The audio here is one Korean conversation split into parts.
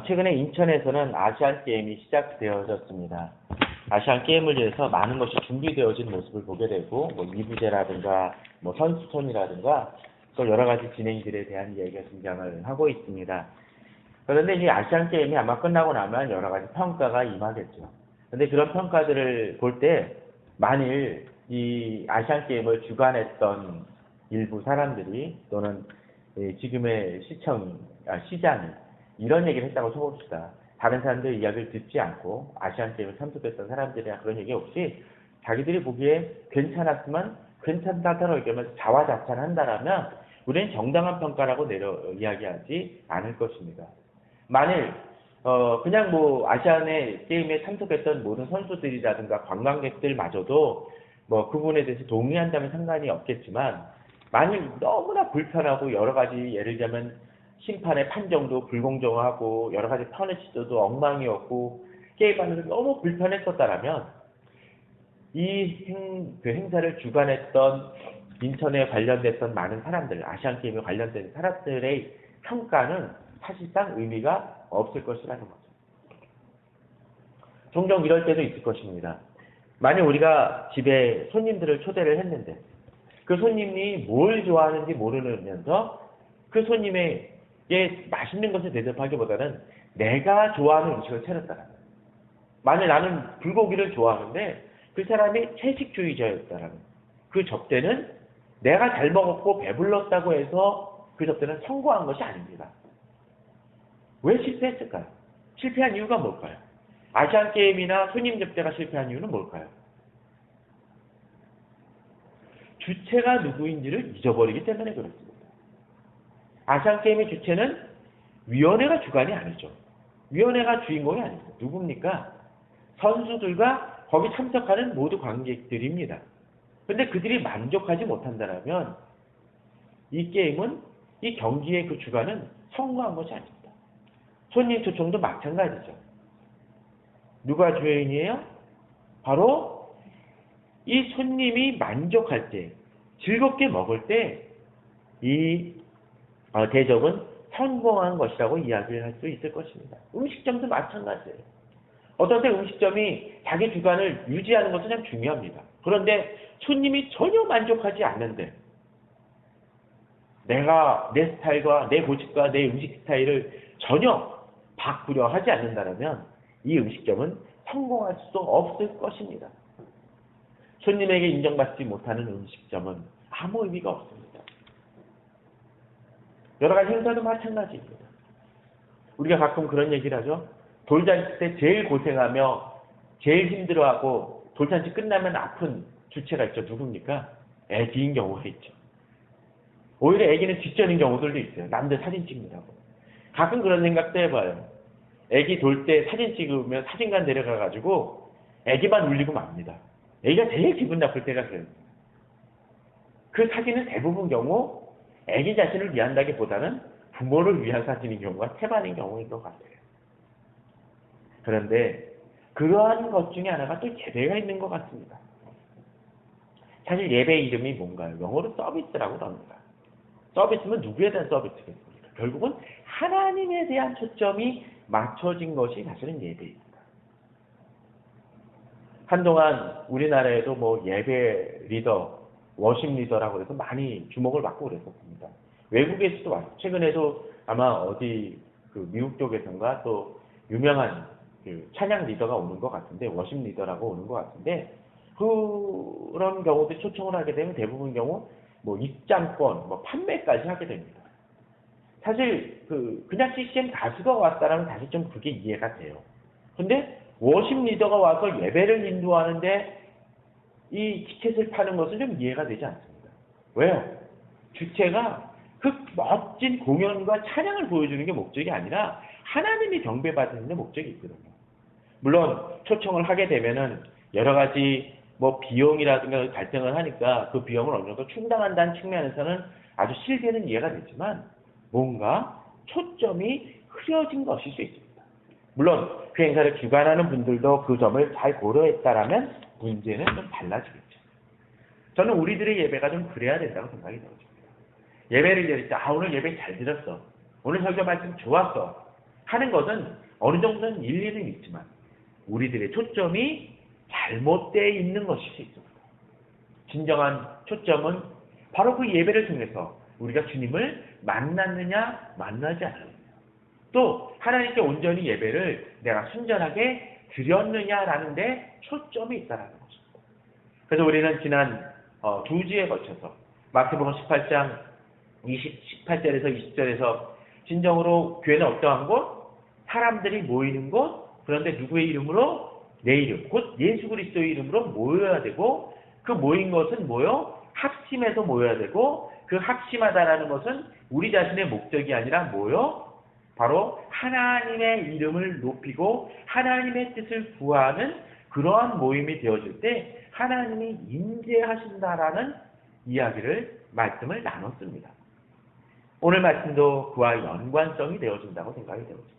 최근에 인천에서는 아시안 게임이 시작되어졌습니다. 아시안 게임을 위해서 많은 것이 준비되어진 모습을 보게 되고, 이부제라든가, 선수촌이라든가, 또 여러 가지 진행들에 대한 이야기가 등장을 하고 있습니다. 그런데 이 아시안 게임이 아마 끝나고 나면 여러 가지 평가가 임하겠죠. 그런데 그런 평가들을 볼 때, 만일 이 아시안 게임을 주관했던 일부 사람들이 또는 지금의 시장이 이런 얘기를 했다고 쳐봅시다. 다른 사람들의 이야기를 듣지 않고 아시안 게임에 참석했던 사람들이나 그런 얘기 없이 자기들이 보기에 괜찮았으면 괜찮다고 얘기하면서 자화자찬한다라면 우리는 정당한 평가라고 이야기하지 않을 것입니다. 만일 그냥 아시안의 게임에 참석했던 모든 선수들이라든가 관광객들마저도 그 부분에 대해서 동의한다면 상관이 없겠지만, 만일 너무나 불편하고 여러 가지, 예를 들자면 심판의 판정도 불공정하고 여러 가지 퍼니시도 엉망이었고 게임하면서 너무 불편했었다라면 그 행사를 주관했던 인천에 관련됐던 많은 사람들, 아시안 게임에 관련된 사람들의 평가는 사실상 의미가 없을 것이라는 거죠. 종종 이럴 때도 있을 것입니다. 만약 우리가 집에 손님들을 초대를 했는데 그 손님이 뭘 좋아하는지 모르면서 그 손님에게 맛있는 것을 대접하기보다는 내가 좋아하는 음식을 차렸다라는 거예요. 만약 나는 불고기를 좋아하는데 그 사람이 채식주의자였다라는 그 접대는 내가 잘 먹었고 배불렀다고 해서 그 접대는 성공한 것이 아닙니다. 왜 실패했을까요? 실패한 이유가 뭘까요? 아시안 게임이나 손님 접대가 실패한 이유는 뭘까요? 주체가 누구인지를 잊어버리기 때문에 그렇습니다. 아시안 게임의 주체는 위원회가 주관이 아니죠. 위원회가 주인공이 아닙니다. 누굽니까? 선수들과 거기 참석하는 모두 관객들입니다. 근데 그들이 만족하지 못한다면 이 게임은, 이 경기의 그 주관은 성공한 것이 아닙니다. 손님 초청도 마찬가지죠. 누가 주인이에요? 바로 이 손님이 만족할 때, 즐겁게 먹을 때 이 대접은 성공한 것이라고 이야기를 할 수 있을 것입니다. 음식점도 마찬가지예요. 어떤 때 음식점이 자기 주관을 유지하는 것은 참 중요합니다. 그런데 손님이 전혀 만족하지 않는데 내가 내 스타일과 내 고집과 내 음식 스타일을 전혀 바꾸려 하지 않는다면 이 음식점은 성공할 수 없을 것입니다. 손님에게 인정받지 못하는 음식점은 아무 의미가 없습니다. 여러 가지 행사도 마찬가지입니다. 우리가 가끔 그런 얘기를 하죠. 돌잔치 때 제일 고생하며 제일 힘들어하고 돌잔치 끝나면 아픈 주체가 있죠. 누굽니까? 애기인 경우가 있죠. 오히려 애기는 뒷전인 경우들도 있어요. 남들 사진 찍느라고. 가끔 그런 생각도 해봐요. 애기 돌 때 사진 찍으면 사진관 데려가가지고 애기만 울리고 맙니다. 애기가 제일 기분 나쁠 때가 그래요. 그 사진은 대부분 경우 애기 자신을 위한다기보다는 부모를 위한 사진인 경우가 태반인 경우인 것 같아요. 그런데 그러한 것 중에 하나가 또 예배가 있는 것 같습니다. 사실 예배 이름이 뭔가요? 영어로 서비스라고 합니다. 서비스면 누구에 대한 서비스겠습니까? 결국은 하나님에 대한 초점이 맞춰진 것이 사실은 예배입니다. 한동안 우리나라에도 예배 리더, 워십 리더라고 해서 많이 주목을 받고 그랬었습니다. 외국에서도 왔어요. 최근에도 아마 어디 미국 쪽에선가 또 유명한 찬양 리더가 오는 것 같은데, 워십 리더라고 오는 것 같은데, 그런 경우도 초청을 하게 되면 대부분 경우 입장권, 판매까지 하게 됩니다. 사실 그냥 CCM 가수가 왔다라면 다시 좀 그게 이해가 돼요. 근데 워십 리더가 와서 예배를 인도하는데 이 티켓을 파는 것은 좀 이해가 되지 않습니다. 왜요? 주체가 그 멋진 공연과 찬양을 보여주는 게 목적이 아니라 하나님이 경배받는 게 목적이 있거든요. 물론 초청을 하게 되면은 여러 가지 비용이라든가 갈등을 하니까 그 비용을 어느 정도 충당한다는 측면에서는 아주 실제는 이해가 되지만 뭔가 초점이 흐려진 것일 수 있습니다. 물론 그 행사를 주관하는 분들도 그 점을 잘 고려했다라면 문제는 좀 달라지겠죠. 저는 우리들의 예배가 좀 그래야 된다고 생각이 들어집니다. 예배를 드릴 때 오늘 예배 잘 드렸어. 오늘 설교 말씀 좋았어. 하는 것은 어느 정도는 일리는 있지만 우리들의 초점이 잘못되어 있는 것일 수 있습니다. 진정한 초점은 바로 그 예배를 통해서 우리가 주님을 만났느냐 만나지 않았느냐, 또 하나님께 온전히 예배를 내가 순전하게 드렸느냐라는 데 초점이 있다는 것입니다. 그래서 우리는 지난 두 주에 거쳐서 마태복음 18장 18절에서 20절에서 진정으로 교회는 어떠한 곳? 사람들이 모이는 곳, 그런데 누구의 이름으로? 내 이름, 곧 예수 그리스도의 이름으로 모여야 되고, 그 모인 것은 뭐요? 합심해서 모여야 되고, 그 합심하다라는 것은 우리 자신의 목적이 아니라 뭐요? 바로 하나님의 이름을 높이고 하나님의 뜻을 구하는 그러한 모임이 되어질 때 하나님이 임재하신다라는 말씀을 나눴습니다. 오늘 말씀도 그와 연관성이 되어진다고 생각이 되어집니다.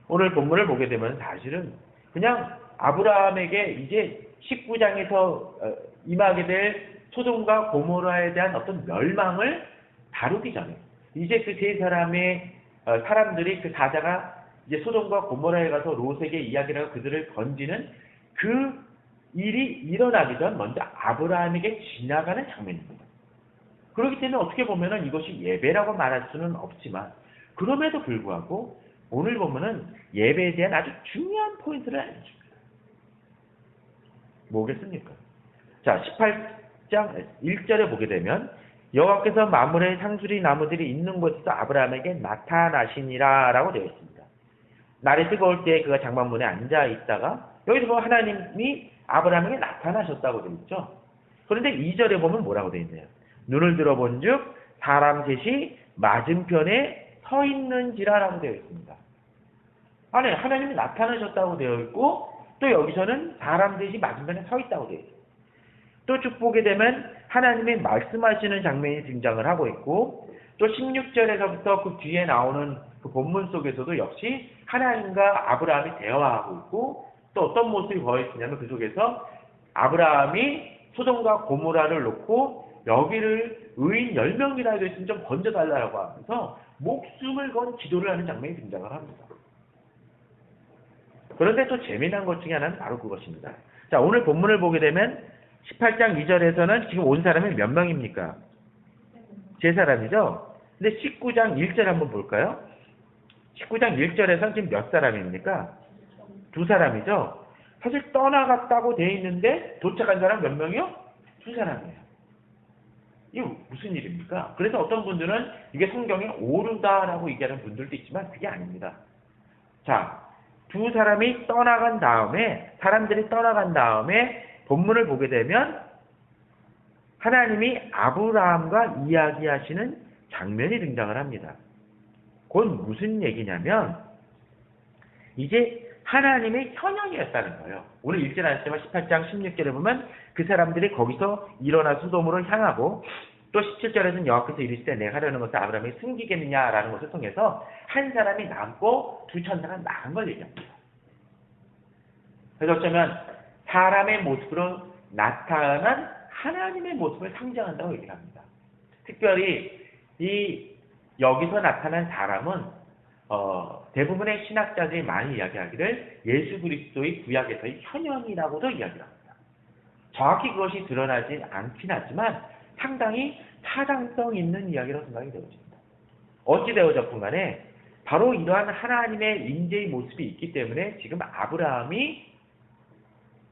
오늘 본문을 보게 되면 사실은 그냥 아브라함에게 이제 19장에서 임하게 될 소돔과 고모라에 대한 어떤 멸망을 다루기 전에 이제 그 세 사람의 사람들이 그 사자가 이제 소돔과 고모라에 가서 롯에게 이야기를 하고 그들을 건지는 그 일이 일어나기 전 먼저 아브라함에게 지나가는 장면입니다. 그렇기 때문에 어떻게 보면은 이것이 예배라고 말할 수는 없지만 그럼에도 불구하고 오늘 보면은 예배에 대한 아주 중요한 포인트를 알려줍니다. 뭐겠습니까? 자, 18장 1절에 보게 되면 여호와께서 마므레 상수리 나무들이 있는 곳에서 아브라함에게 나타나시니라 라고 되어 있습니다. 날이 뜨거울 때 그가 장막문에 앉아 있다가 여기서 보면 하나님이 아브라함에게 나타나셨다고 되어 있죠. 그런데 2절에 보면 뭐라고 되어 있나요? 눈을 들어본 즉 사람 셋이 맞은편에 서 있는지라 라고 되어 있습니다. 아니, 하나님이 나타나셨다고 되어 있고 또 여기서는 사람 셋이 맞은편에 서 있다고 되어 있어요. 또 쭉 보게 되면 하나님이 말씀하시는 장면이 등장을 하고 있고 또 16절에서부터 그 뒤에 나오는 그 본문 속에서도 역시 하나님과 아브라함이 대화하고 있고 또 어떤 모습이 보여있냐면 그 속에서 아브라함이 소돔과 고모라를 놓고 여기를 의인 10명이나 되어 있으면 좀 건져달라고 하면서 목숨을 건 기도를 하는 장면이 등장을 합니다. 그런데 또 재미난 것 중에 하나는 바로 그것입니다. 자, 오늘 본문을 보게 되면 18장 2절에서는 지금 온 사람이 몇 명입니까? 세 사람이죠? 근데 19장 1절 한번 볼까요? 19장 1절에서는 지금 몇 사람입니까? 두 사람이죠? 사실 떠나갔다고 돼 있는데 도착한 사람 몇 명이요? 두 사람이에요. 이게 무슨 일입니까? 그래서 어떤 분들은 이게 성경에 오르다라고 얘기하는 분들도 있지만 그게 아닙니다. 자, 두 사람이 떠나간 다음에 사람들이 떠나간 다음에 본문을 보게 되면 하나님이 아브라함과 이야기하시는 장면이 등장을 합니다. 그건 무슨 얘기냐면 이제 하나님의 현현이었다는 거예요. 오늘 읽지 않았지만 18장 16절에 보면 그 사람들이 거기서 일어나 소돔으로 향하고 또 17절에서는 여호와께서 이르시되 내가 하려는 것을 아브라함이 숨기겠느냐라는 것을 통해서 한 사람이 남고 두 천사가 나간 걸 얘기합니다. 그래서 어쩌면 사람의 모습으로 나타난 하나님의 모습을 상징한다고 얘기를 합니다. 특별히 여기서 나타난 사람은 대부분의 신학자들이 많이 이야기하기를 예수 그리스도의 구약에서의 현현이라고도 이야기를 합니다. 정확히 그것이 드러나지 않긴 하지만 상당히 타당성 있는 이야기라고 생각이 되어집니다. 어찌되어졌건 간에 바로 이러한 하나님의 임재의 모습이 있기 때문에 지금 아브라함이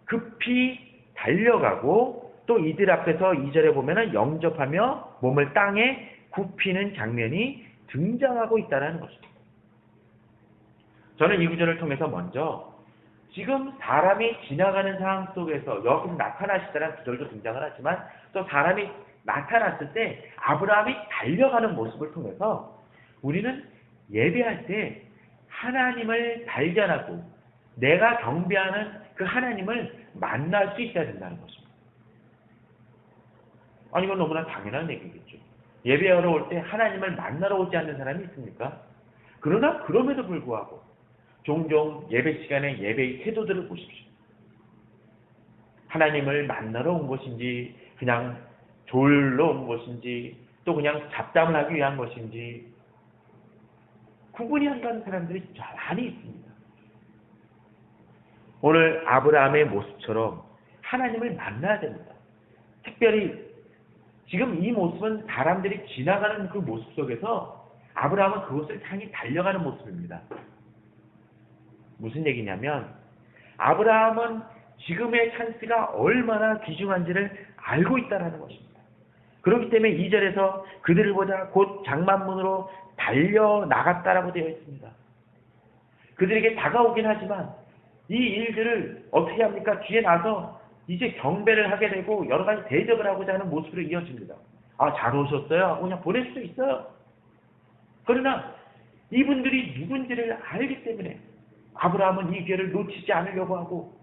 급히 달려가고 또 이들 앞에서 2절에 보면은 영접하며 몸을 땅에 굽히는 장면이 등장하고 있다는 것입니다. 저는 이 구절을 통해서 먼저 지금 사람이 지나가는 상황 속에서 여기서 나타나시다라는 구절도 등장을 하지만 또 사람이 나타났을 때 아브라함이 달려가는 모습을 통해서 우리는 예배할 때 하나님을 발견하고 내가 경배하는 그 하나님을 만날 수 있어야 된다는 것입니다. 아니, 이건 너무나 당연한 얘기겠죠. 예배하러 올 때 하나님을 만나러 오지 않는 사람이 있습니까? 그러나 그럼에도 불구하고 종종 예배 시간에 예배의 태도들을 보십시오. 하나님을 만나러 온 것인지 그냥 졸러 온 것인지 또 그냥 잡담을 하기 위한 것인지 구분이 안 가는 사람들이 많이 있습니다. 오늘 아브라함의 모습처럼 하나님을 만나야 됩니다. 특별히 지금 이 모습은 사람들이 지나가는 그 모습 속에서 아브라함은 그것을 향해 달려가는 모습입니다. 무슨 얘기냐면 아브라함은 지금의 찬스가 얼마나 귀중한지를 알고 있다는 것입니다. 그렇기 때문에 2절에서 그들을 보자 곧 장만문으로 달려나갔다라고 되어 있습니다. 그들에게 다가오긴 하지만 이 일들을 어떻게 합니까? 뒤에 나서 이제 경배를 하게 되고 여러 가지 대접을 하고자 하는 모습으로 이어집니다. 아, 잘 오셨어요? 하고 그냥 보낼 수도 있어요. 그러나 이분들이 누군지를 알기 때문에 아브라함은 이 기회를 놓치지 않으려고 하고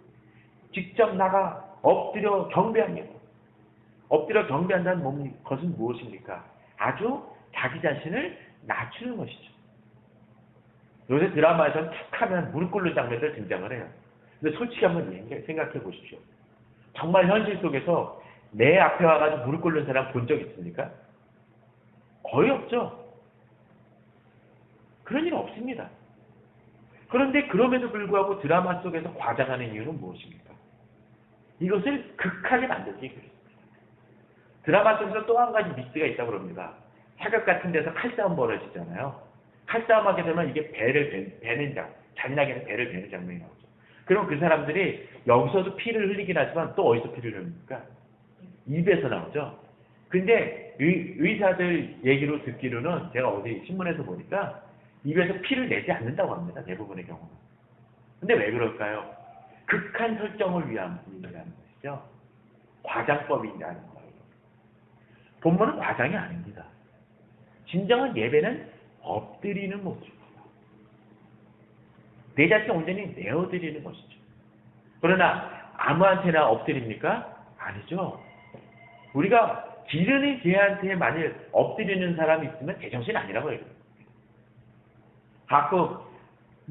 직접 나가 엎드려 경배합니다. 엎드려 경배한다는 것은 무엇입니까? 아주 자기 자신을 낮추는 것이죠. 요새 드라마에서는 툭 하면 무릎 꿇는 장면들 등장을 해요. 근데 솔직히 한번 생각해 보십시오. 정말 현실 속에서 내 앞에 와가지고 무릎 꿇는 사람 본 적 있습니까? 거의 없죠. 그런 일 없습니다. 그런데 그럼에도 불구하고 드라마 속에서 과장하는 이유는 무엇입니까? 이것을 극하게 만들기 위해서입니다. 드라마 속에서 또 한 가지 미스가 있다고 그럽니다. 사격 같은 데서 칼싸움 벌어지잖아요. 칼싸움 하게 되면 이게 베는 잔인하게는 배를 베는 장면이 나오죠. 그럼 그 사람들이 여기서도 피를 흘리긴 하지만 또 어디서 피를 흘립니까? 입에서 나오죠. 근데 의사들 얘기로 듣기로는 제가 어디 신문에서 보니까 입에서 피를 내지 않는다고 합니다. 대부분의 경우는. 근데 왜 그럴까요? 극한 설정을 위한 일이라는 것이죠. 과장법이라는 거예요. 본문은 과장이 아닙니다. 진정한 예배는 엎드리는 모습입니다. 내 자신을 온전히 내어드리는 것이죠. 그러나 아무한테나 엎드립니까? 아니죠. 우리가 기르는 개한테 만일 엎드리는 사람이 있으면 제정신 아니라고 해요. 가끔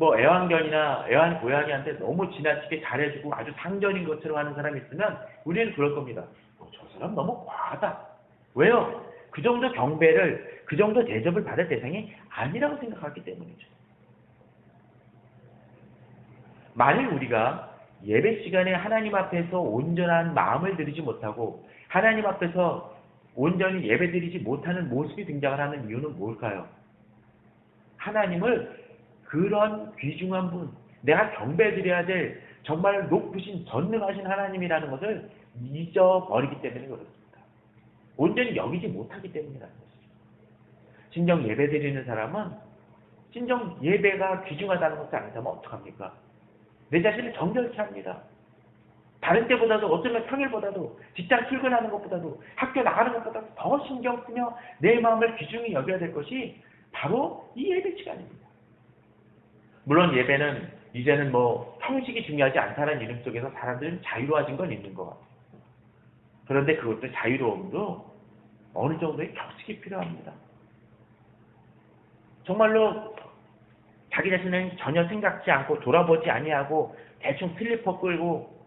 애완견이나 고양이한테 너무 지나치게 잘해주고 아주 상전인 것처럼 하는 사람이 있으면 우리는 그럴 겁니다. 저 사람 너무 과하다. 왜요? 그 정도 경배를, 그 정도 대접을 받을 대상이 아니라고 생각하기 때문이죠. 만일 우리가 예배 시간에 하나님 앞에서 온전한 마음을 드리지 못하고 하나님 앞에서 온전히 예배 드리지 못하는 모습이 등장을 하는 이유는 뭘까요? 하나님을 그런 귀중한 분, 내가 경배드려야 될 정말 높으신 전능하신 하나님이라는 것을 잊어버리기 때문에 그렇습니다. 온전히 여기지 못하기 때문이라는 것이죠. 진정 예배드리는 사람은 진정 예배가 귀중하다는 것을 안다면 어떡합니까? 내 자신을 정결케 합니다. 다른 때보다도 어쩌면 평일보다도 직장 출근하는 것보다도 학교 나가는 것보다 더 신경 쓰며 내 마음을 귀중히 여겨야 될 것이 바로 이 예배 시간입니다. 물론 예배는 이제는 형식이 중요하지 않다는 이름 속에서 사람들은 자유로워진 건 있는 것 같아요. 그런데 그것도 자유로움도 어느 정도의 격식이 필요합니다. 정말로 자기 자신을 전혀 생각지 않고 돌아보지 아니하고 대충 슬리퍼 끌고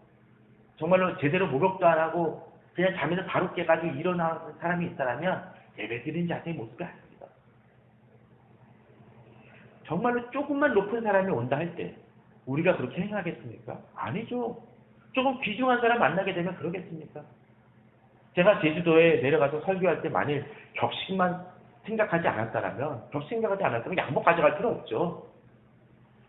정말로 제대로 목욕도 안 하고 그냥 잠에서 바로 깨가지고 일어나는 사람이 있다면 예배드리는 자세의 모습이 아닙니다. 정말로 조금만 높은 사람이 온다 할 때 우리가 그렇게 행하겠습니까? 아니죠. 조금 귀중한 사람 만나게 되면 그러겠습니까? 제가 제주도에 내려가서 설교할 때 만일 격식만 생각하지 않았다면 양복 가져갈 필요 없죠.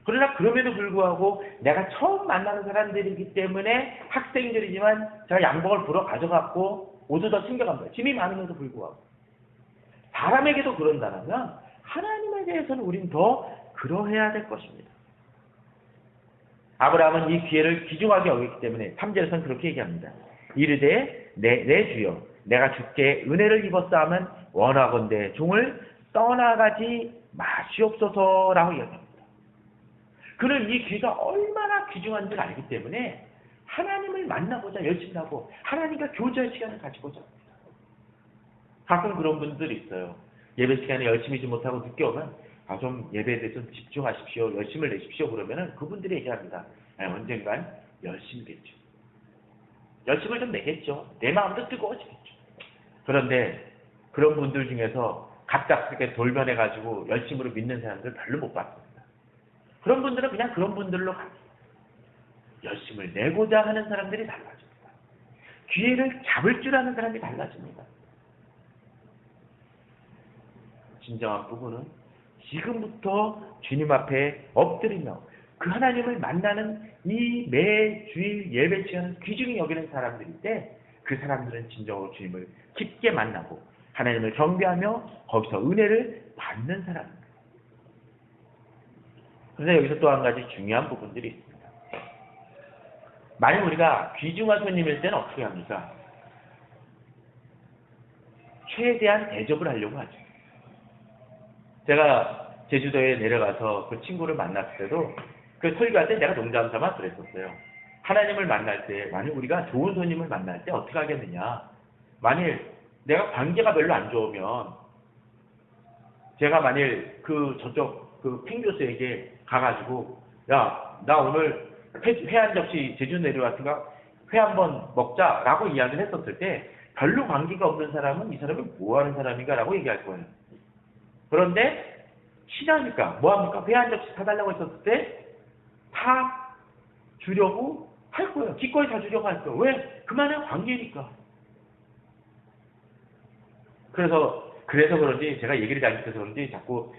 그러나 그럼에도 불구하고 내가 처음 만나는 사람들이기 때문에 학생들이지만 제가 양복을 불어 가져갔고 옷을 더 챙겨갑니다. 짐이 많음에도 불구하고. 사람에게도 그런다면 하나님에 대해서는 우린 더 그러해야 될 것입니다. 아브라함은 이 기회를 귀중하게 여기기 때문에 3절에서는 그렇게 얘기합니다. 이르되 내 주여 내가 주께 은혜를 입었사하면 원하건대 종을 떠나가지 마시옵소서라고 이야기합니다. 그는 이 기회가 얼마나 귀중한지를 알기 때문에 하나님을 만나고자 열심히 하고 하나님과 교제할 시간을 가지고자 합니다. 가끔 그런 분들이 있어요. 예배 시간에 열심히 지 못하고 늦게 오면 좀 예배에 대해서 집중하십시오. 열심을 내십시오. 그러면은 그분들이 얘기합니다. 언젠간 열심히겠죠. 열심을 좀 내겠죠. 내 마음도 뜨거워지겠죠. 그런데 그런 분들 중에서 갑작스럽게 돌변해가지고 열심으로 믿는 사람들 별로 못 봤습니다. 그런 분들은 그냥 그런 분들로 갑니다. 열심을 내고자 하는 사람들이 달라집니다. 기회를 잡을 줄 아는 사람이 달라집니다. 진정한 부부는 지금부터 주님 앞에 엎드리며 그 하나님을 만나는 이 매주일 예배 시간을 귀중히 여기는 사람들일 때 그 사람들은 진정으로 주님을 깊게 만나고 하나님을 경배하며 거기서 은혜를 받는 사람입니다. 그런데 여기서 또 한 가지 중요한 부분들이 있습니다. 만약 우리가 귀중한 손님일 때는 어떻게 합니까? 최대한 대접을 하려고 하죠. 제가 제주도에 내려가서 그 친구를 만났을 때도 그 설교할 때 내가 농담 삼아 그랬었어요. 하나님을 만날 때, 만약 우리가 좋은 손님을 만날 때 어떻게 하겠느냐. 만일 내가 관계가 별로 안 좋으면 제가 만일 저쪽 팽 교수에게 가가지고 야, 나 오늘 회 한 접시 제주 내려왔으니까 회 한번 먹자라고 이야기를 했었을 때 별로 관계가 없는 사람은 이 사람이 뭐 하는 사람인가 라고 얘기할 거예요. 그런데 친하니까 뭐합니까? 회 한 접시 사달라고 했었을 때 다 주려고 할 거예요. 기꺼이 다 주려고 할 거예요. 왜? 그만한 관계니까. 그래서 그런지 제가 얘기를 잘못해서 그런지 자꾸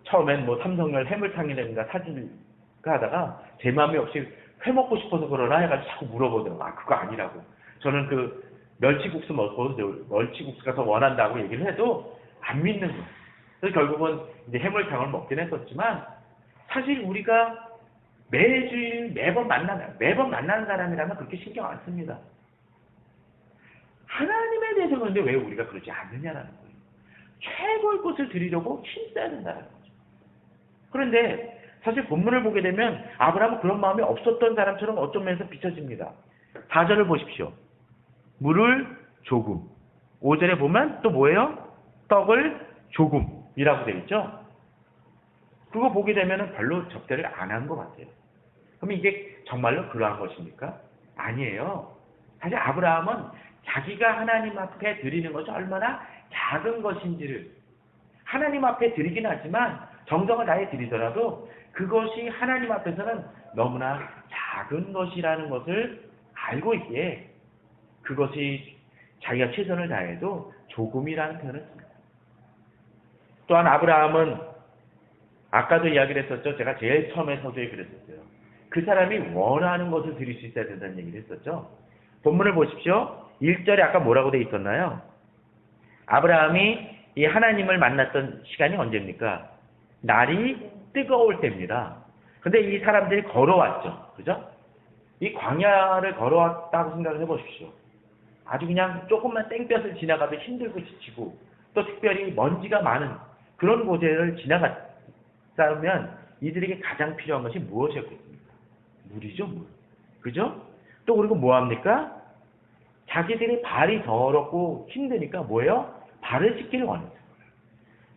처음엔 뭐 삼성열 해물탕이라든가 사줄까 하다가 제 마음이 없이 회 먹고 싶어서 그러나 해가지고 자꾸 물어보더라고요. 아, 그거 아니라고. 저는 그 멸치국수 먹어도 멸치국수가 더 원한다고 얘기를 해도 안 믿는 거예요. 그래서 결국은 이제 해물탕을 먹긴 했었지만 사실 우리가 매주일 매번 만나는 사람이라면 그렇게 신경 안 씁니다. 하나님에 대해서 그런데 왜 우리가 그러지 않느냐라는 거예요. 최고의 것을 드리려고 힘써야 된다는 거죠. 그런데 사실 본문을 보게 되면 아브라함은 그런 마음이 없었던 사람처럼 어떤 면에서 비춰집니다. 4절을 보십시오. 물을 조금. 5절에 보면 또 뭐예요? 떡을 조금이라고 되어 있죠. 그거 보게 되면 별로 접대를 안 한 것 같아요. 그럼 이게 정말로 그러한 것입니까? 아니에요. 사실 아브라함은 자기가 하나님 앞에 드리는 것이 얼마나 작은 것인지를 하나님 앞에 드리긴 하지만 정성을 다해 드리더라도 그것이 하나님 앞에서는 너무나 작은 것이라는 것을 알고 있기에 그것이 자기가 최선을 다해도 조금이라는 표현을 씁니다. 또한 아브라함은 아까도 이야기를 했었죠. 제가 제일 처음에 서두에 그랬었어요. 그 사람이 원하는 것을 드릴 수 있어야 된다는 얘기를 했었죠. 본문을 보십시오. 1절에 아까 뭐라고 되어 있었나요? 아브라함이 이 하나님을 만났던 시간이 언제입니까? 날이 뜨거울 때입니다. 근데 이 사람들이 걸어왔죠. 그죠? 이 광야를 걸어왔다고 생각을 해보십시오. 아주 그냥 조금만 땡볕을 지나가도 힘들고 지치고 또 특별히 먼지가 많은 그런 곳을 지나갔다면 이들에게 가장 필요한 것이 무엇이었겠습니까? 물이죠, 물. 그죠? 또 그리고 뭐합니까? 자기들이 발이 더럽고 힘드니까 뭐예요? 발을 씻기를 원했어요.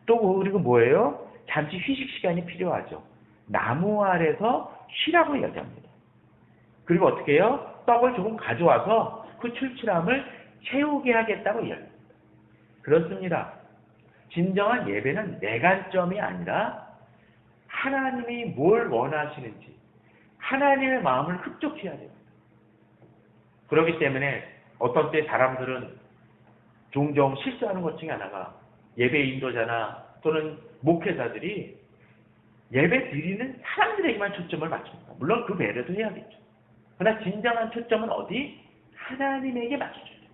또 그리고 뭐예요? 잠시 휴식 시간이 필요하죠. 나무 아래서 쉬라고 이야기합니다. 그리고 어떻게 해요? 떡을 조금 가져와서 그 출출함을 채우게 하겠다고 이야기합니다. 그렇습니다. 진정한 예배는 내 관점이 아니라 하나님이 뭘 원하시는지 하나님의 마음을 흡족해야 됩니다. 그렇기 때문에 어떤 때 사람들은 종종 실수하는 것 중에 하나가 예배 인도자나 또는 목회자들이 예배 드리는 사람들에게만 초점을 맞춥니다. 물론 그 배려도 해야겠죠. 그러나 진정한 초점은 어디? 하나님에게 맞춰줘야 됩니다.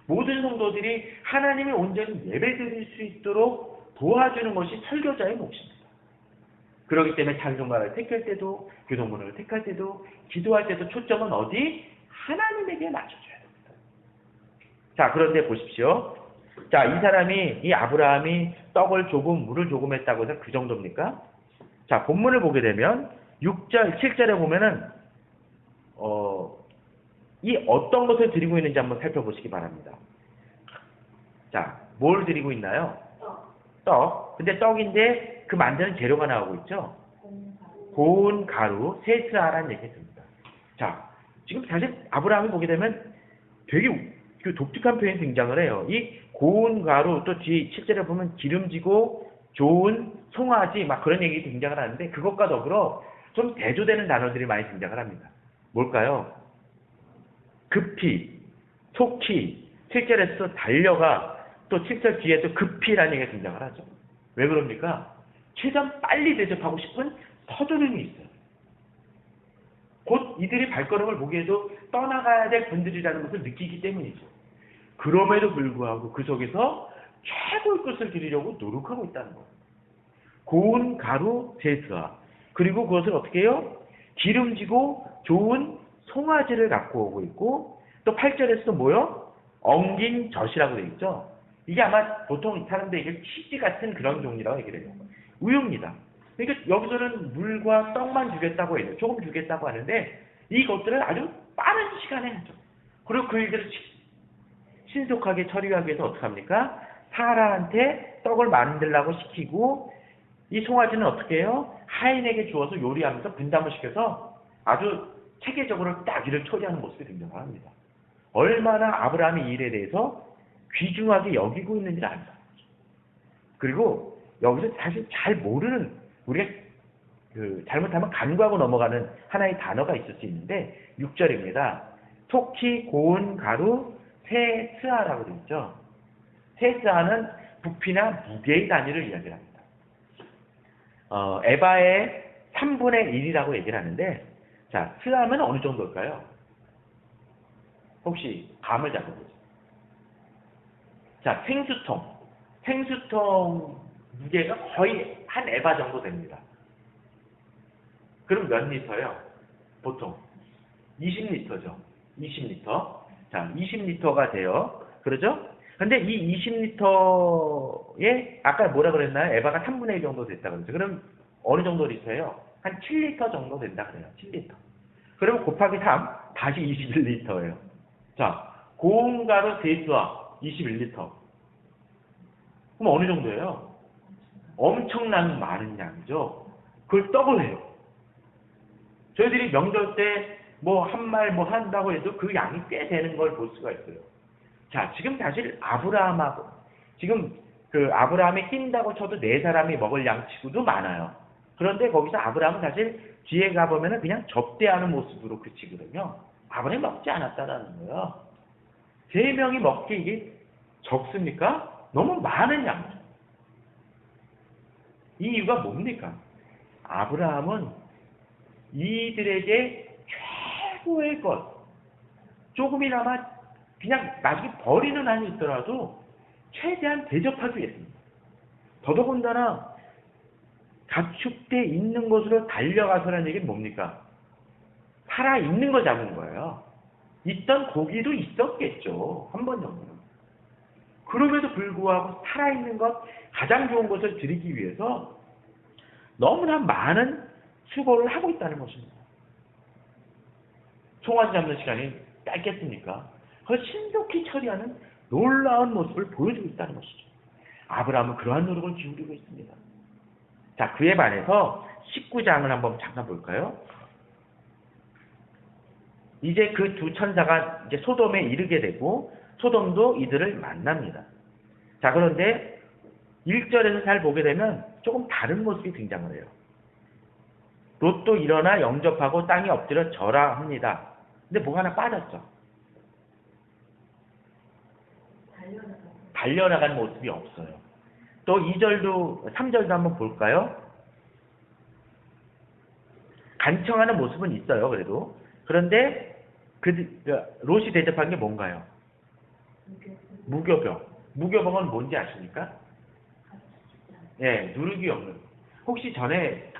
모든 성도들이 하나님의 온전히 예배 드릴 수 있도록 도와주는 것이 설교자의 몫입니다. 그렇기 때문에 찬송가를 택할 때도 교동문을 택할 때도 기도할 때도 초점은 어디? 하나님에게 맞춰줘야 됩니다. 자, 그런데 보십시오. 자, 이 사람이, 이 아브라함이 떡을 조금, 물을 조금 했다고 해서 그 정도입니까? 자, 본문을 보게 되면 6절, 7절에 보면은 이 어떤 것을 드리고 있는지 한번 살펴보시기 바랍니다. 자, 뭘 드리고 있나요? 떡. 근데 떡인데 그 만드는 재료가 나오고 있죠? 고운 가루, 세스아라는 얘기가 있습니다. 자, 지금 사실 아브라함이 보게 되면 되게 그 독특한 표현이 등장을 해요. 이 고운 가루, 또 뒤에 실제로 보면 기름지고 좋은 송아지 막 그런 얘기 등장을 하는데, 그것과 더불어 좀 대조되는 단어들이 많이 등장을 합니다. 뭘까요? 급히, 속히, 7절에서 달려가, 또 7절 뒤에 또 급히라는 얘기가 등장을 하죠. 왜 그럽니까? 최대한 빨리 대접하고 싶은 서두름이 있어요. 곧 이들이 발걸음을 보기에도 떠나가야 될 분들이라는 것을 느끼기 때문이죠. 그럼에도 불구하고 그 속에서 최고의 것을 드리려고 노력하고 있다는 거예요. 고운 가루 제스와, 그리고 그것을 어떻게 해요? 기름지고 좋은 송아지를 갖고 오고 있고, 또 8절에서도 뭐요? 엉긴 젖이라고 되어 있죠. 이게 아마 보통 사람들이 이게 치즈 같은 그런 종이라고 얘기를 해요. 우유입니다. 그러니까 여기서는 물과 떡만 주겠다고 해요. 조금 주겠다고 하는데 이것들을 아주 빠른 시간에 하죠. 그리고 그 일들을 신속하게 처리하기 위해서 어떻게 합니까? 사라한테 떡을 만들라고 시키고, 이 송아지는 어떻게 해요? 하인에게 주어서 요리하면서 분담을 시켜서 아주 체계적으로 딱 일을 처리하는 모습이 등장을 합니다. 얼마나 아브라함이 이 일에 대해서 귀중하게 여기고 있는지를 안다. 그리고 여기서 사실 잘 모르는, 우리가 잘못하면 간과하고 넘어가는 하나의 단어가 있을 수 있는데, 6절입니다. 토키, 고운 가루, 세스아라고 되어 있죠. 세스아는 부피나 무게의 단위를 이야기합니다. 에바의 3분의 1이라고 얘기를 하는데, 자, 스함은 어느 정도일까요? 혹시 감을 잡아보죠. 자, 생수통 무게가 거의 한 에바 정도 됩니다. 그럼 몇 리터요? 보통 20리터죠. 20리터. 자, 20리터가 돼요. 그러죠? 근데 이 20리터에 아까 뭐라 그랬나요? 에바가 3분의 1 정도 됐다 그랬죠. 그럼 어느 정도 리터예요? 한 7리터 정도 된다 그래요. 7리터. 그러면 곱하기 3, 다시 21리터예요. 자, 고운 가루 세수와 21리터. 그럼 어느 정도예요? 엄청난 많은 양이죠. 그걸 떡을 해요. 저희들이 명절 때 뭐 한 말 뭐 한다고 해도 그 양이 꽤 되는 걸 볼 수가 있어요. 자, 지금 사실 아브라함하고, 지금 그 아브라함이 낀다고 쳐도 4사람이 먹을 양치고도 많아요. 그런데 거기서 아브라함은 사실 뒤에 가보면은 그냥 접대하는 모습으로 그치거든요. 아브라함이 먹지 않았다라는 거예요. 3명이 먹기 이게 적습니까? 너무 많은 양이죠. 이 이유가 뭡니까? 아브라함은 이들에게 최고의 것, 조금이나마 그냥 나중에 버리는 한이 있더라도 최대한 대접하기 위해서입니다. 더더군다나 가축대 있는 곳으로 달려가서라는 얘기는 뭡니까? 살아있는 거 잡은 거예요. 있던 고기도 있었겠죠. 한 번 정도는. 그럼에도 불구하고 살아있는 것, 가장 좋은 것을 드리기 위해서 너무나 많은 수고를 하고 있다는 것입니다. 송아지 잡는 시간이 짧겠습니까? 그걸 신속히 처리하는 놀라운 모습을 보여주고 있다는 것이죠. 아브라함은 그러한 노력을 기울이고 있습니다. 자, 그에 반해서 19장을 한번 잠깐 볼까요? 이제 그 두 천사가 이제 소돔에 이르게 되고, 소돔도 이들을 만납니다. 자, 그런데 1절에서 잘 보게 되면 조금 다른 모습이 등장을 해요. 롯도 일어나 영접하고 땅에 엎드려 절하 합니다. 근데 뭐 하나 빠졌죠. 달려나간 모습이 없어요. 또 2절도 3절도 한번 볼까요? 간청하는 모습은 있어요. 그래도. 그런데 롯이 대접한 게 뭔가요? 무교병. 무교병은 뭔지 아십니까? 예, 누룩이 없는. 혹시 전에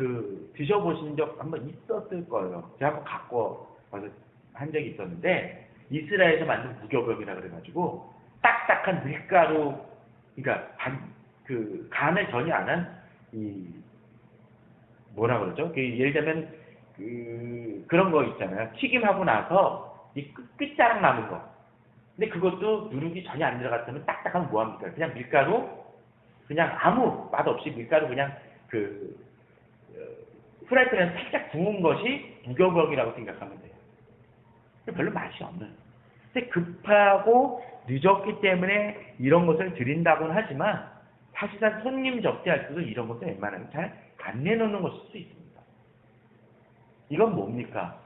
드셔보신 적 한번 있었을 거예요. 제가 한번 갖고 와서 한 적이 있었는데, 이스라엘에서 만든 무교병이라 그래가지고 딱딱한 밀가루, 그러니까 간을 전혀 안 한 뭐라 그러죠? 예를 들면 그런 거 있잖아요. 튀김하고 나서 이 끝자락 남은 거. 근데 그것도 누룩이 전혀 안 들어갔다면 딱딱하면 뭐합니까? 그냥 밀가루, 그냥 아무 맛 없이 밀가루 그냥 프라이팬에서 살짝 구운 것이 무교병이라고 생각하면 돼요. 별로 맛이 없는. 근데 급하고 늦었기 때문에 이런 것을 드린다고는 하지만 사실상 손님 접대할 때도 이런 것을 웬만하면 잘 안 내놓는 것일 수 있습니다. 이건 뭡니까?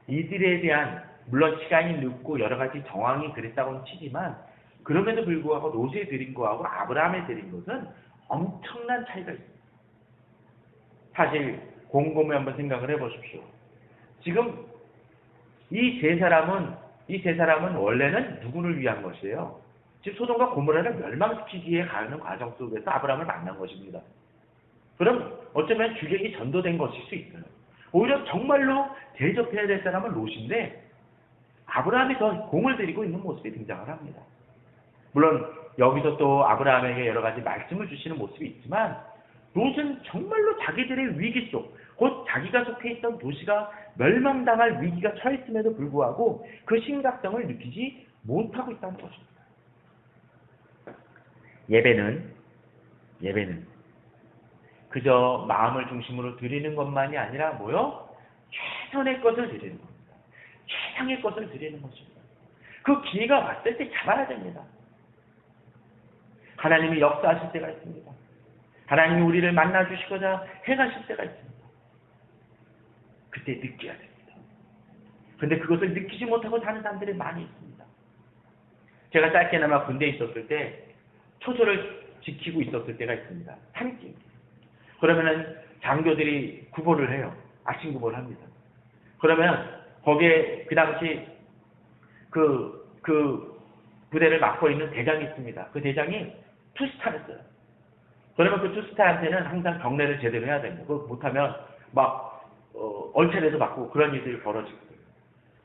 이들에 대한 물론 시간이 늦고 여러 가지 정황이 그랬다고는 치지만 그럼에도 불구하고 롯에 드린 거하고 아브라함에 드린 것은 엄청난 차이가 있습니다. 사실 곰곰이 한번 생각을 해보십시오. 지금 이 세 사람은 원래는 누구를 위한 것이에요? 즉 소돔과 고모라를 멸망시키기 위해 가는 과정 속에서 아브라함을 만난 것입니다. 그럼 어쩌면 주객이 전도된 것일 수 있어요. 오히려 정말로 대접해야 될 사람은 롯인데 아브라함이 더 공을 들이고 있는 모습이 등장을 합니다. 물론 여기서 또 아브라함에게 여러 가지 말씀을 주시는 모습이 있지만 롯은 정말로 자기들의 위기 속, 곧 자기가 속해 있던 도시가 멸망당할 위기가 처했음에도 불구하고 그 심각성을 느끼지 못하고 있다는 것입니다. 예배는 그저 마음을 중심으로 드리는 것만이 아니라 뭐요? 최선의 것을 드리는 겁니다. 최상의 것을 드리는 것입니다. 그 기회가 왔을 때 잡아야 됩니다. 하나님이 역사하실 때가 있습니다. 하나님이 우리를 만나주시고자 해가실 때가 있습니다. 그때 느껴야 됩니다. 근데 그것을 느끼지 못하고 사는 사람들이 많이 있습니다. 제가 짧게나마 군대에 있었을 때 초소를 지키고 있었을 때가 있습니다. 3끼. 그러면은 장교들이 구보를 해요. 아침 구보를 합니다. 그러면 거기에 그 당시 그 부대를 맡고 있는 대장이 있습니다. 그 대장이 투스타를 써요. 그러면 그 투스타한테는 항상 경례를 제대로 해야 됩니다. 그거 못하면 막 얼차려서 맞고 그런 일들이 벌어지거든요.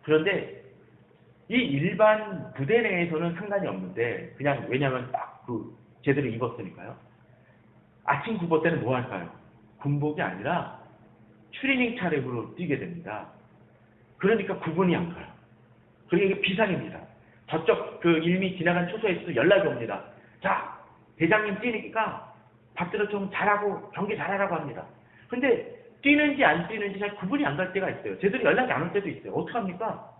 그런데 이 일반 부대 내에서는 상관이 없는데 그냥 왜냐하면 딱 제대로 입었으니까요. 아침 구보 때는 뭐 할까요? 군복이 아니라 추리닝 차림으로 뛰게 됩니다. 그러니까 구분이 안 가요. 그리고 이게 비상입니다. 저쪽 그 일미 지나간 초소에서도 연락이 옵니다. 자, 대장님 뛰니까 박들어 좀 잘하고 경기 잘하라고 합니다. 근데 뛰는지 안 뛰는지 잘 구분이 안 갈 때가 있어요. 제대로 연락이 안 올 때도 있어요. 어떡합니까?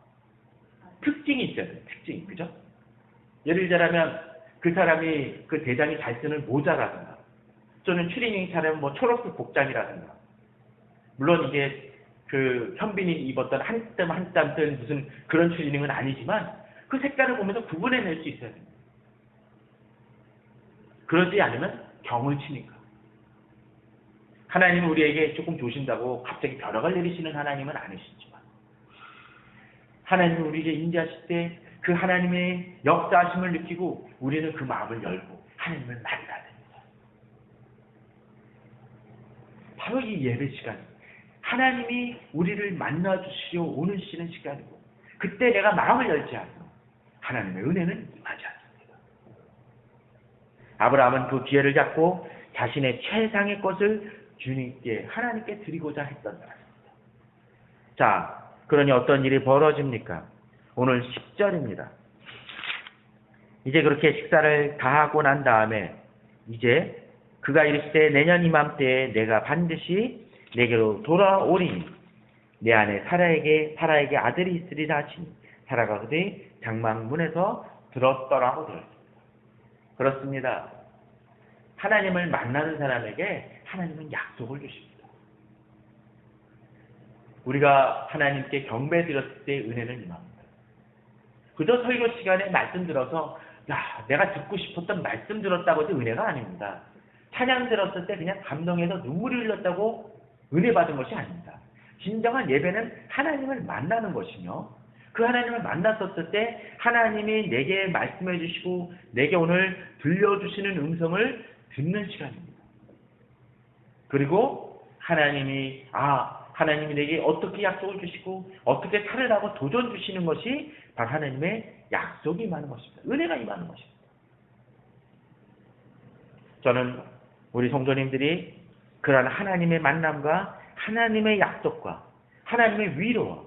특징이 있어야 돼요. 특징. 그죠? 예를 들자면 그 사람이 그 대장이 잘 쓰는 모자라든가 또는 추리닝 차림 뭐 초록색 복장이라든가 물론 이게 그 현빈이 입었던 한 땀 뜬 무슨 그런 추리닝은 아니지만 그 색깔을 보면서 구분해낼 수 있어야 됩니다. 그러지 않으면 경을 치니까. 하나님은 우리에게 조금 조신다고 갑자기 벼락을 내리시는 하나님은 아니시지만 하나님은 우리에게 인자하실 때 그 하나님의 역사하심을 느끼고 우리는 그 마음을 열고 하나님을 만나야 됩니다. 바로 이 예배 시간, 하나님이 우리를 만나주시려 오는 쉬는 시간이고 그때 내가 마음을 열지 않으면 하나님의 은혜는 임하지 않습니다. 아브라함은 그 기회를 잡고 자신의 최상의 것을 주님께 하나님께 드리고자 했던 사람입니다. 자, 그러니 어떤 일이 벌어집니까? 오늘 10절입니다. 이제 그렇게 식사를 다 하고 난 다음에 이제 그가 이르시되 내년 이맘때에 내가 반드시 내게로 돌아오리니 내 안에 사라에게 아들이 있으리라 하시니 사라가 그의 장막문에서 들었더라고 들었습니다. 그렇습니다. 하나님을 만나는 사람에게 하나님은 약속을 주십니다. 우리가 하나님께 경배 드렸을 때 은혜는 임합니다. 그저 설교 시간에 말씀 들어서 내가 듣고 싶었던 말씀 들었다고 해도 은혜가 아닙니다. 찬양 들었을 때 그냥 감동해서 눈물이 흘렀다고 은혜 받은 것이 아닙니다. 진정한 예배는 하나님을 만나는 것이며 그 하나님을 만났었을 때 하나님이 내게 말씀해 주시고 내게 오늘 들려주시는 음성을 듣는 시간입니다. 그리고 하나님이 내게 어떻게 약속을 주시고 어떻게 살으라고 도전 주시는 것이 바로 하나님의 약속이 임하는 것입니다. 은혜가 임하는 것입니다. 저는 우리 성도님들이 그러한 하나님의 만남과 하나님의 약속과 하나님의 위로와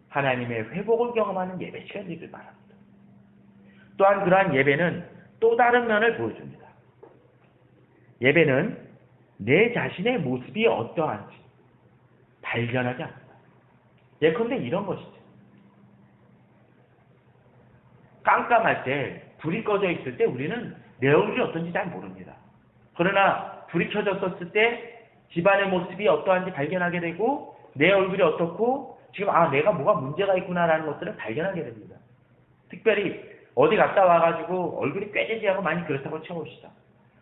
하나님의 회복을 경험하는 예배 시간이 되길 바랍니다. 또한 그러한 예배는 또 다른 면을 보여줍니다. 예배는 내 자신의 모습이 어떠한지 발견하지 않는다. 예컨대 이런 것이죠. 깜깜할 때, 불이 꺼져 있을 때 우리는 내 얼굴이 어떤지 잘 모릅니다. 그러나 불이 켜졌었을 때 집안의 모습이 어떠한지 발견하게 되고 내 얼굴이 어떻고 지금 내가 뭐가 문제가 있구나라는 것들을 발견하게 됩니다. 특별히 어디 갔다 와가지고 얼굴이 꾀지지하고 많이 그렇다고 쳐봅시다.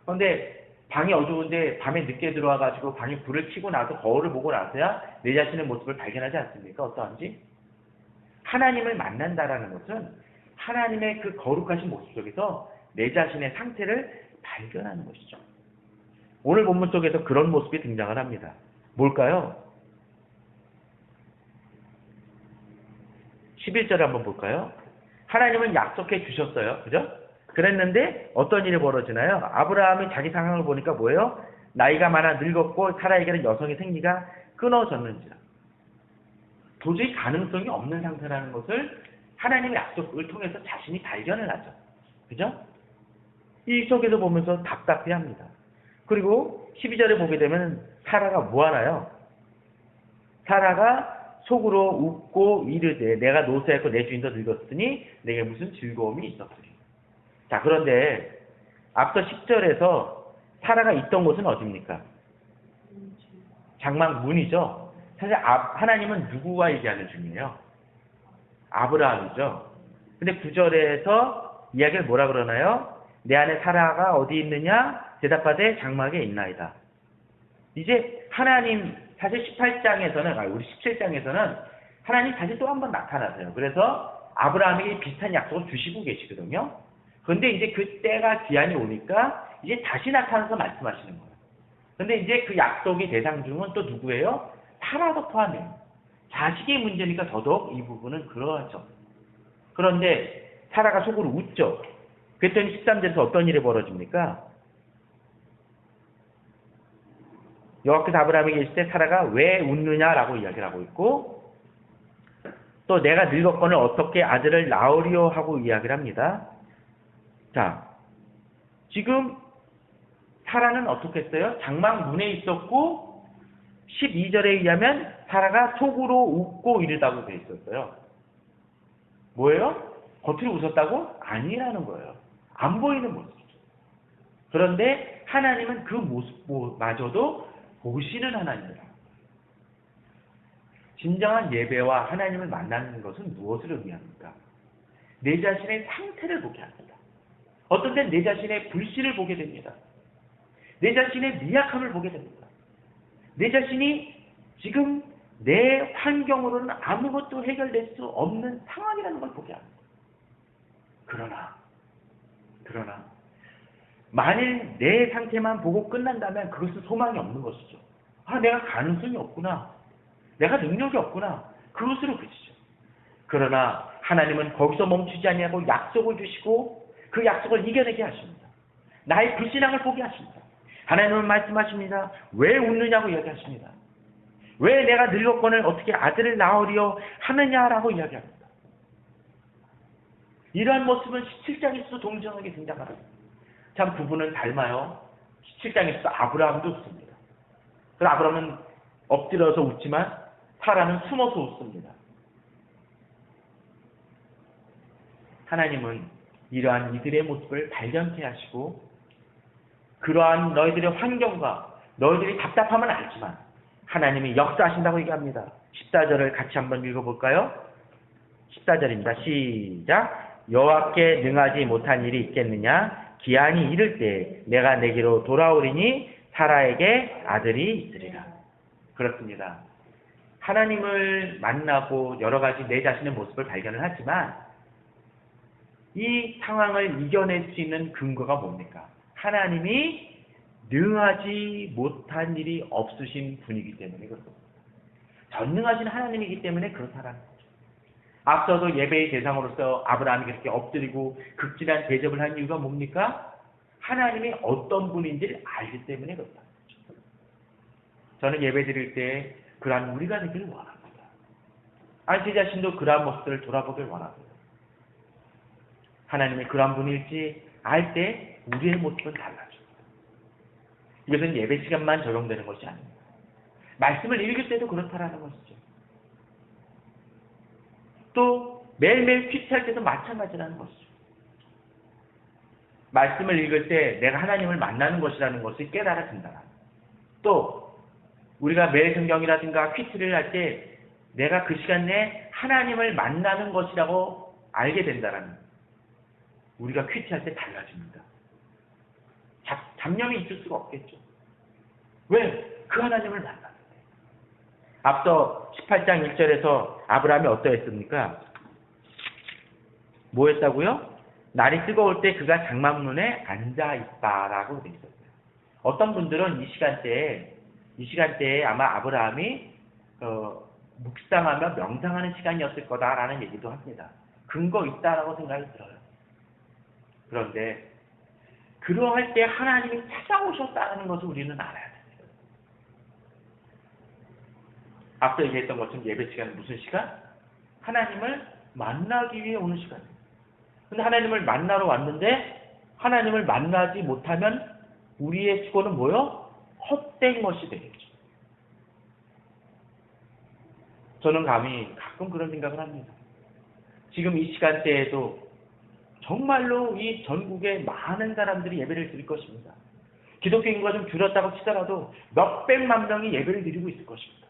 그런데 방이 어두운데 밤에 늦게 들어와가지고 방에 불을 켜고 나서 거울을 보고 나서야 내 자신의 모습을 발견하지 않습니까? 어떠한지? 하나님을 만난다라는 것은 하나님의 그 거룩하신 모습 속에서 내 자신의 상태를 발견하는 것이죠. 오늘 본문 속에서 그런 모습이 등장을 합니다. 뭘까요? 11절을 한번 볼까요? 하나님은 약속해 주셨어요. 그죠? 그랬는데 어떤 일이 벌어지나요? 아브라함이 자기 상황을 보니까 뭐예요? 나이가 많아 늙었고 사라에게는 여성의 생리가 끊어졌는지라. 도저히 가능성이 없는 상태라는 것을 하나님의 약속을 통해서 자신이 발견을 하죠. 그죠? 이 속에서 보면서 답답해합니다. 그리고 12절에 보게 되면 사라가 뭐 하나요? 사라가 속으로 웃고 이르되 내가 노쇠했고 내 주인도 늙었으니 내게 무슨 즐거움이 있었으리. 자, 그런데 앞서 10절에서 사라가 있던 곳은 어디입니까? 장막 문이죠. 사실 하나님은 누구와 얘기하는 중이에요? 아브라함이죠. 근데 9절에서 이야기를 뭐라 그러나요? 내 안에 사라가 어디 있느냐? 대답하되 장막에 있나이다. 이제 하나님 사실 18장에서는 우리 17장에서는 하나님 다시 또 한 번 나타나세요. 그래서 아브라함에게 비슷한 약속을 주시고 계시거든요. 그런데 이제 그 때가 기한이 오니까 이제 다시 나타나서 말씀하시는 거예요. 그런데 이제 그 약속의 대상 중은 또 누구예요? 사라도 포함해요. 자식의 문제니까 더더욱 이 부분은 그러하죠. 그런데 사라가 속으로 웃죠. 그랬더니 13절에서 어떤 일이 벌어집니까? 여호와께서 아브라함에게 이르시되 사라가 왜 웃느냐라고 이야기를 하고 있고 또 내가 늙었거늘 어떻게 아들을 낳으리요 하고 이야기를 합니다. 자, 지금 사라는 어떻게 했어요? 장막 문에 있었고 12절에 의하면 사라가 속으로 웃고 이르다고 되어 있었어요. 뭐예요? 겉으로 웃었다고? 아니라는 거예요. 안 보이는 모습이죠. 그런데 하나님은 그 모습마저도 보시는 하나님이다. 진정한 예배와 하나님을 만나는 것은 무엇을 의미합니까? 내 자신의 상태를 보게 합니다. 어떤 때는 내 자신의 불신을 보게 됩니다. 내 자신의 미약함을 보게 됩니다. 내 자신이 지금 내 환경으로는 아무것도 해결될 수 없는 상황이라는 걸 보게 합니다. 그러나 만일 내 상태만 보고 끝난다면 그것은 소망이 없는 것이죠. 내가 가능성이 없구나. 내가 능력이 없구나. 그것으로 그치죠. 그러나 하나님은 거기서 멈추지 아니하고 약속을 주시고 그 약속을 이겨내게 하십니다. 나의 불신앙을 보게 하십니다. 하나님은 말씀하십니다. 왜 웃느냐고 이야기하십니다. 왜 내가 늙었거늘 어떻게 아들을 낳으리요 하느냐라고 이야기합니다. 이러한 모습은 17장에서도 동정하게 등장합니다. 참 두 분은 닮아요. 17장에서도 아브라함도 웃습니다. 그래서 아브라함은 엎드려서 웃지만 사라는 숨어서 웃습니다. 하나님은 이러한 이들의 모습을 발견케 하시고 그러한 너희들의 환경과 너희들이 답답함은 알지만 하나님이 역사하신다고 얘기합니다. 14절을 같이 한번 읽어볼까요? 14절입니다. 시작. 여호와께 능하지 못한 일이 있겠느냐? 기한이 이를 때 내가 내게로 돌아오리니 사라에게 아들이 있으리라. 그렇습니다. 하나님을 만나고 여러 가지 내 자신의 모습을 발견을 하지만 이 상황을 이겨낼 수 있는 근거가 뭡니까? 하나님이 능하지 못한 일이 없으신 분이기 때문에 그렇습니다. 전능하신 하나님이기 때문에 그렇다라는 거죠. 앞서도 예배의 대상으로서 아브라함이 그렇게 엎드리고 극진한 대접을 한 이유가 뭡니까? 하나님이 어떤 분인지를 알기 때문에 그렇다는 거죠. 저는 예배 드릴 때 그러한 우리가 되기를 원합니다. 제 자신도 그러한 모습들을 돌아보길 원합니다. 하나님이 그러한 분일지 알 때 우리의 모습은 달라집니다. 이것은 예배 시간만 적용되는 것이 아닙니다. 말씀을 읽을 때도 그렇다라는 것이죠. 또 매일매일 퀴즈할 때도 마찬가지라는 것이죠. 말씀을 읽을 때 내가 하나님을 만나는 것이라는 것을 깨달아진다. 또 우리가 매일 성경이라든가 퀴트를 할 때 내가 그 시간 내에 하나님을 만나는 것이라고 알게 된다는, 우리가 퀴트할 때 달라집니다. 잡념이 있을 수가 없겠죠. 왜? 그 하나님을 만났는데. 앞서 18장 1절에서 아브라함이 어떠했습니까? 뭐 했다고요? 날이 뜨거울 때 그가 장막문에 앉아있다라고 되어 있었어요. 어떤 분들은 이 시간대에 아마 아브라함이 묵상하며 명상하는 시간이었을 거다라는 얘기도 합니다. 근거 있다라고 생각이 들어요. 그런데 그러할 때 하나님이 찾아오셨다는 것을 우리는 알아야 됩니다. 앞서 얘기했던 것처럼 예배 시간은 무슨 시간? 하나님을 만나기 위해 오는 시간이에요. 근데 하나님을 만나러 왔는데 하나님을 만나지 못하면 우리의 수고는 뭐요? 헛된 것이 되겠죠. 저는 가끔 그런 생각을 합니다. 지금 이 시간대에도 정말로 이 전국에 많은 사람들이 예배를 드릴 것입니다. 기독교 인구가 좀 줄었다고 치더라도 몇백만 명이 예배를 드리고 있을 것입니다.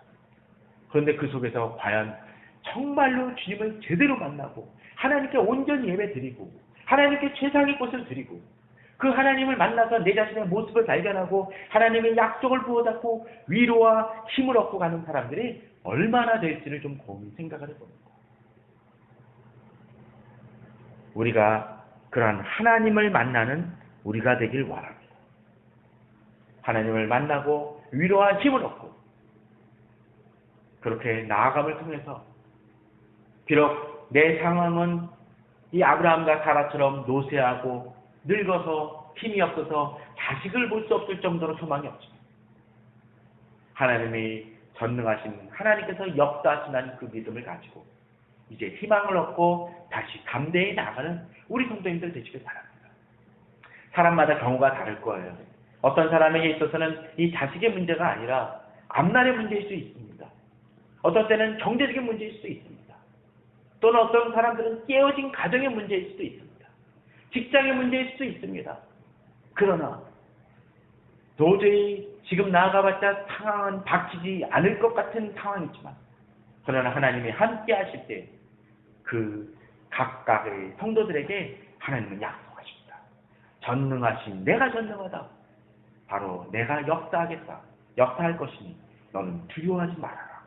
그런데 그 속에서 과연 정말로 주님을 제대로 만나고 하나님께 온전히 예배 드리고 하나님께 최상의 것을 드리고 그 하나님을 만나서 내 자신의 모습을 발견하고 하나님의 약속을 부어잡고 위로와 힘을 얻고 가는 사람들이 얼마나 될지를 좀 생각을 해봅니다. 우리가 그러한 하나님을 만나는 우리가 되길 원합니다. 하나님을 만나고 위로와 힘을 얻고 그렇게 나아감을 통해서 비록 내 상황은 이 아브라함과 사라처럼 노쇠하고 늙어서 힘이 없어서 자식을 볼 수 없을 정도로 소망이 없지만 하나님이 전능하신 하나님께서 역사하신다는 그 믿음을 가지고 이제 희망을 얻고 다시 담대히 나아가는 우리 성도님들 되시길 바랍니다. 사람마다 경우가 다를 거예요. 어떤 사람에게 있어서는 이 자식의 문제가 아니라 앞날의 문제일 수 있습니다. 어떤 때는 경제적인 문제일 수도 있습니다. 또는 어떤 사람들은 깨어진 가정의 문제일 수도 있습니다. 직장의 문제일 수도 있습니다. 그러나 도저히 지금 나아가봤자 상황은 바뀌지 않을 것 같은 상황이지만 그러나 하나님이 함께 하실 때 그 각각의 성도들에게 하나님은 약속하십니다. 전능하신 내가 전능하다. 바로 내가 역사하겠다. 역사할 것이니 너는 두려워하지 말아라.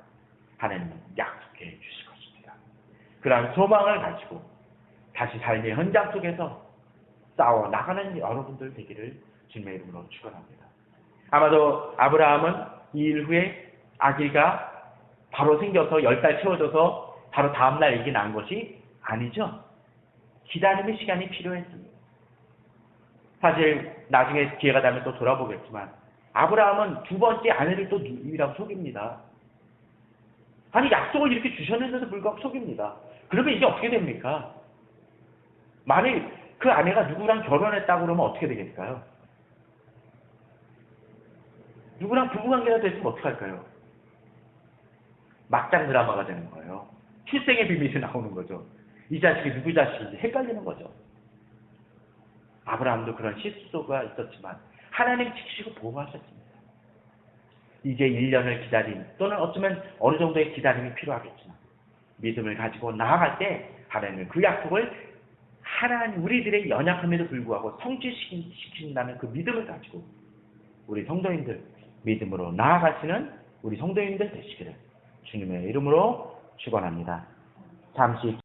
하나님은 약속해 주실 것입니다. 그러한 소망을 가지고 다시 삶의 현장 속에서 싸워 나가는 여러분들 되기를 주님의 이름으로 축원합니다. 아마도 아브라함은 이 일 후에 아기가 바로 생겨서 10달 채워져서 바로 다음날 얘기 난 것이 아니죠. 기다림의 시간이 필요했습니다. 사실 나중에 기회가 되면 또 돌아보겠지만 아브라함은 두 번째 아내를 또 누이라고 속입니다. 아니 약속을 이렇게 주셨는데도 불구하고 속입니다. 그러면 이제 어떻게 됩니까? 만일 그 아내가 누구랑 결혼했다고 그러면 어떻게 되겠을까요? 누구랑 부부관계가 됐으면 어떡할까요? 막장 드라마가 되는 거예요. 출생의 비밀이 나오는 거죠. 이 자식이 누구 자식인지 헷갈리는 거죠. 아브라함도 그런 실수가 있었지만 하나님 지키시고 보호하셨습니다. 이제 1년을 기다림 또는 어쩌면 어느 정도의 기다림이 필요하겠지만 믿음을 가지고 나아갈 때 하나님은 그 약속을 하나님 우리들의 연약함에도 불구하고 성취시킨다는 그 믿음을 가지고 우리 성도님들 믿음으로 나아가시는 우리 성도님들 되시기를 주님의 이름으로 축원합니다. 잠시